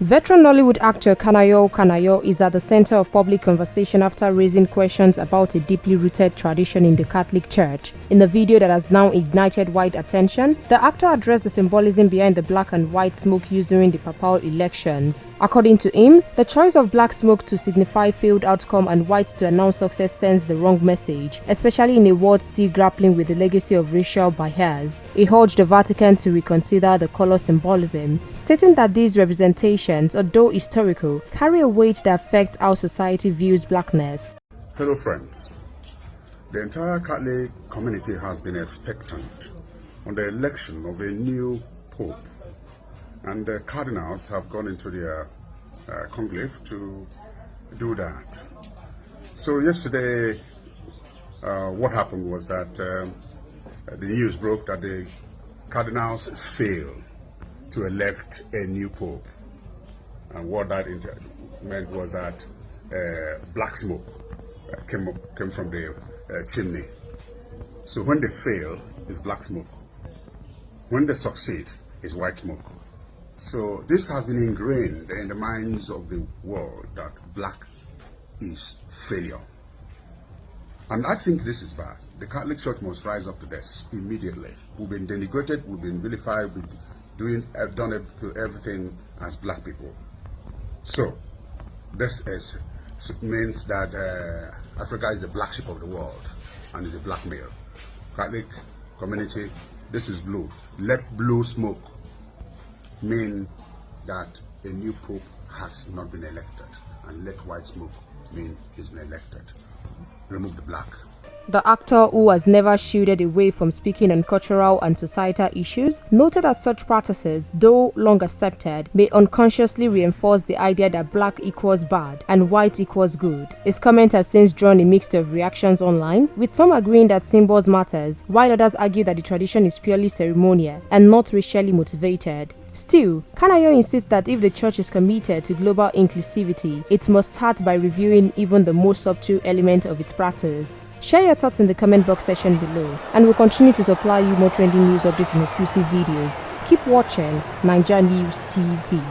Veteran Nollywood actor Kanayo is at the center of public conversation after raising questions about a deeply rooted tradition in the Catholic Church. In the video that has now ignited wide attention, the actor addressed the symbolism behind the black and white smoke used during the papal elections. According to him, the choice of black smoke to signify failed outcome and white to announce success sends the wrong message, especially in a world still grappling with the legacy of racial bias. He urged the Vatican to reconsider the color symbolism, stating that these representations, although historical, carry a weight that affects how society views blackness. Hello friends, the entire Catholic community has been expectant on the election of a new pope, and the cardinals have gone into their conclave to do that. So yesterday what happened was that the news broke that the cardinals failed to elect a new pope. And what that meant was that black smoke came from the chimney. So when they fail, it's black smoke. When they succeed, it's white smoke. So this has been ingrained in the minds of the world that black is failure. And I think this is bad. The Catholic Church must rise up to this immediately. We've been denigrated, we've been vilified, we've done everything as black people. So this means that Africa is the black sheep of the world and is a black male. Catholic community, this is blue. Let blue smoke mean that a new pope has not been elected, and let white smoke mean he's been elected. Remove the black. The actor, who has never shielded away from speaking on cultural and societal issues, noted that such practices, though long accepted, may unconsciously reinforce the idea that black equals bad and white equals good. His comment has since drawn a mix of reactions online, with some agreeing that symbols matters, while others argue that the tradition is purely ceremonial and not racially motivated. Still, Kanayo insists that if the church is committed to global inclusivity, it must start by reviewing even the most subtle element of its practice. Share your thoughts in the comment box section below, and we'll continue to supply you more trending news updates and exclusive videos. Keep watching NaijaNews TV.